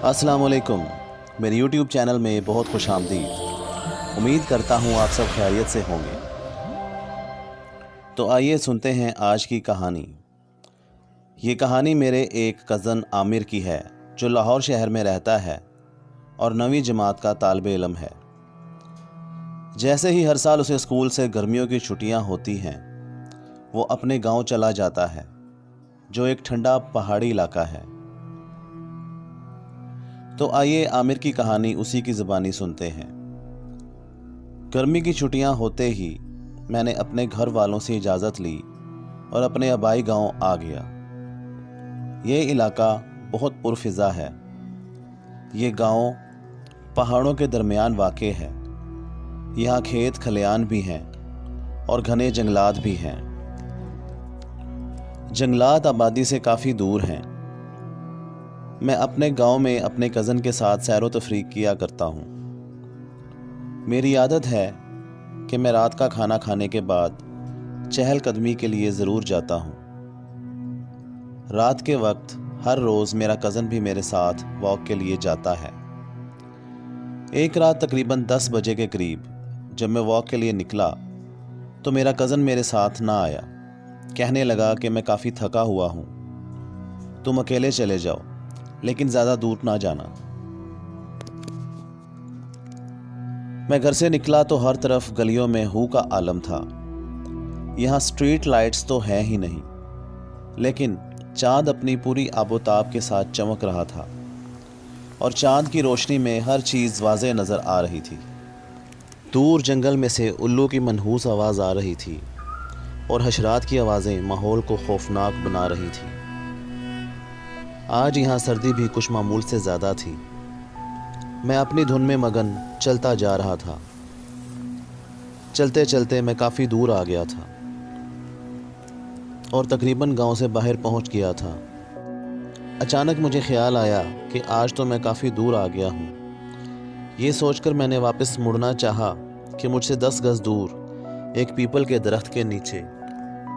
अस्सलाम वालेकुम। मेरे YouTube चैनल में बहुत खुश आमदीद। उम्मीद करता हूँ आप सब खैरियत से होंगे। तो आइए सुनते हैं आज की कहानी। ये कहानी मेरे एक कज़न आमिर की है जो लाहौर शहर में रहता है और 9वीं जमात का तालिब इल्म है। जैसे ही हर साल उसे स्कूल से गर्मियों की छुट्टियां होती हैं, वो अपने गांव चला जाता है जो एक ठंडा पहाड़ी इलाका है। तो आइए आमिर की कहानी उसी की ज़बानी सुनते हैं। गर्मी की छुट्टियां होते ही मैंने अपने घर वालों से इजाज़त ली और अपने आबाई गांव आ गया। ये इलाका बहुत पुरफिज़ा है। ये गांव पहाड़ों के दरमियान वाक़ है। यहाँ खेत खलियान भी हैं और घने जंगलात भी हैं। जंगलात आबादी से काफ़ी दूर हैं। मैं अपने गांव में अपने कज़न के साथ सैर व तफरीक किया करता हूँ। मेरी आदत है कि मैं रात का खाना खाने के बाद चहलकदमी के लिए ज़रूर जाता हूँ। रात के वक्त हर रोज़ मेरा कज़न भी मेरे साथ वॉक के लिए जाता है। एक रात तकरीबन 10 बजे के करीब जब मैं वॉक के लिए निकला तो मेरा कज़न मेरे साथ ना आया। कहने लगा कि मैं काफ़ी थका हुआ हूँ, तुम अकेले चले जाओ, लेकिन ज़्यादा दूर ना जाना। मैं घर से निकला तो हर तरफ गलियों में हू का आलम था। यहाँ स्ट्रीट लाइट्स तो हैं ही नहीं, लेकिन चाँद अपनी पूरी आबोताब के साथ चमक रहा था और चाँद की रोशनी में हर चीज़ वाज़े नज़र आ रही थी। दूर जंगल में से उल्लू की मनहूस आवाज़ आ रही थी और हशरात की आवाज़ें माहौल को खौफनाक बना रही थी। आज यहाँ सर्दी भी कुछ मामूल से ज़्यादा थी। मैं अपनी धुन में मगन चलता जा रहा था। चलते चलते मैं काफ़ी दूर आ गया था और तकरीबन गांव से बाहर पहुंच गया था। अचानक मुझे ख्याल आया कि आज तो मैं काफ़ी दूर आ गया हूँ। ये सोचकर मैंने वापस मुड़ना चाहा कि मुझसे 10 गज़ दूर एक पीपल के दरख्त के नीचे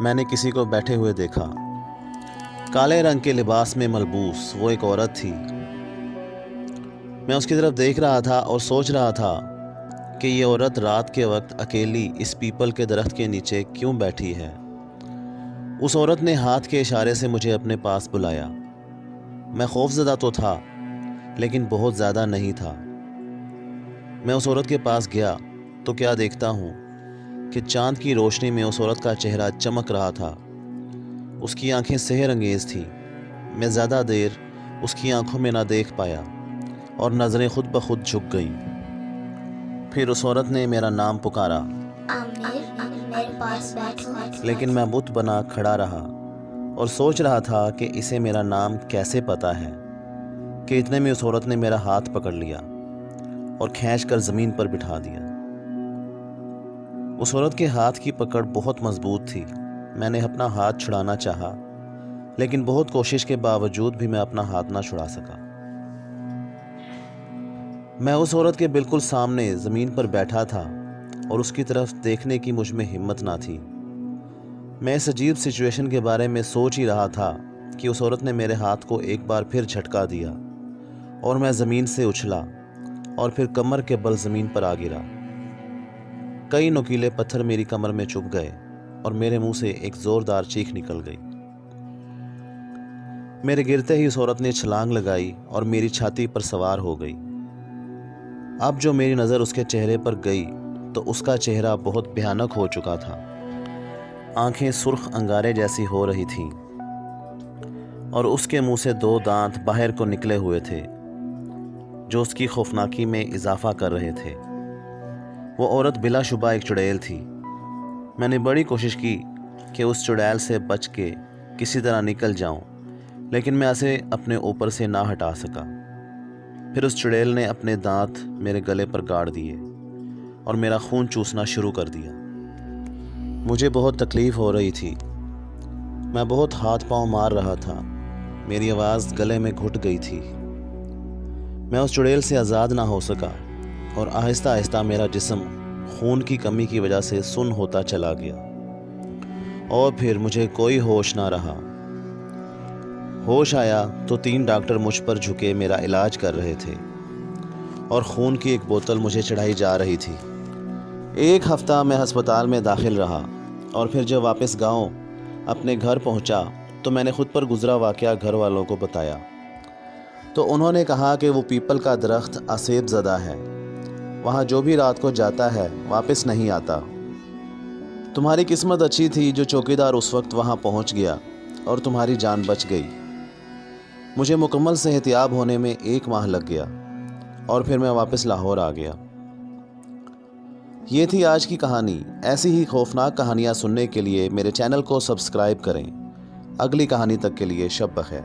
मैंने किसी को बैठे हुए देखा। काले रंग के लिबास में मलबूस वो एक औरत थी। मैं उसकी तरफ देख रहा था और सोच रहा था कि ये औरत रात के वक्त अकेली इस पीपल के दरख्त के नीचे क्यों बैठी है। उस औरत ने हाथ के इशारे से मुझे अपने पास बुलाया। मैं खौफज़दा तो था, लेकिन बहुत ज़्यादा नहीं था। मैं उस औरत के पास गया तो क्या देखता हूँ कि चाँद की रोशनी में उस औरत का चेहरा चमक रहा था। उसकी आंखें सेहर अंगेज़ थीं। मैं ज़्यादा देर उसकी आंखों में ना देख पाया और नज़रें खुद ब खुद झुक गईं। फिर उस औरत ने मेरा नाम पुकारा, आमिर, मेरे पास बैठो। लेकिन मैं बुत बना खड़ा रहा और सोच रहा था कि इसे मेरा नाम कैसे पता है कि इतने में उस औरत ने मेरा हाथ पकड़ लिया और खींचकर ज़मीन पर बिठा दिया। उस औरत के हाथ की पकड़ बहुत मजबूत थी। मैंने अपना हाथ छुड़ाना चाहा, लेकिन बहुत कोशिश के बावजूद भी मैं अपना हाथ ना छुड़ा सका। मैं उस औरत के बिल्कुल सामने ज़मीन पर बैठा था और उसकी तरफ देखने की मुझ में हिम्मत ना थी। मैं इस अजीब सिचुएशन के बारे में सोच ही रहा था कि उस औरत ने मेरे हाथ को एक बार फिर झटका दिया और मैं ज़मीन से उछला और फिर कमर के बल ज़मीन पर आ गिरा। कई नुकीले पत्थर मेरी कमर में चुभ गए और मेरे मुंह से एक ज़ोरदार चीख निकल गई। मेरे गिरते ही उस औरत ने छलांग लगाई और मेरी छाती पर सवार हो गई। अब जो मेरी नज़र उसके चेहरे पर गई तो उसका चेहरा बहुत भयानक हो चुका था। आंखें सुर्ख अंगारे जैसी हो रही थीं और उसके मुंह से 2 दांत बाहर को निकले हुए थे जो उसकी खौफनाकी में इजाफा कर रहे थे। वो औरत बिलाशुबा एक चुड़ैल थी। मैंने बड़ी कोशिश की कि उस चुड़ैल से बच के किसी तरह निकल जाऊं, लेकिन मैं उसे अपने ऊपर से ना हटा सका। फिर उस चुड़ैल ने अपने दांत मेरे गले पर गाड़ दिए और मेरा खून चूसना शुरू कर दिया। मुझे बहुत तकलीफ़ हो रही थी। मैं बहुत हाथ पांव मार रहा था। मेरी आवाज़ गले में घुट गई थी। मैं उस चुड़ैल से आज़ाद ना हो सका और आहिस्ता आहिस्ता मेरा जिस्म खून की कमी की वजह से सुन्न होता चला गया और फिर मुझे कोई होश ना रहा। ہوش آیا تو 3 ڈاکٹر مجھ پر جھکے میرا علاج کر رہے تھے اور خون کی ایک بوتل مجھے چڑھائی جا رہی تھی۔ 1 ہفتہ میں ہسپتال میں داخل رہا اور پھر جب واپس گاؤں اپنے گھر پہنچا تو میں نے خود پر گزرا واقعہ گھر والوں کو بتایا، تو انہوں نے کہا کہ وہ پیپل کا درخت اسیب زدہ ہے، وہاں جو بھی رات کو جاتا ہے واپس نہیں آتا۔ تمہاری قسمت اچھی تھی جو چوکیدار اس وقت وہاں پہنچ گیا اور تمہاری جان بچ گئی۔ مجھے مکمل صحتیاب ہونے میں 1 ماہ لگ گیا اور پھر میں واپس لاہور آ گیا۔ یہ تھی آج کی کہانی۔ ایسی ہی خوفناک کہانیاں سننے کے لیے میرے چینل کو سبسکرائب کریں۔ اگلی کہانی تک کے لیے شب بخیر۔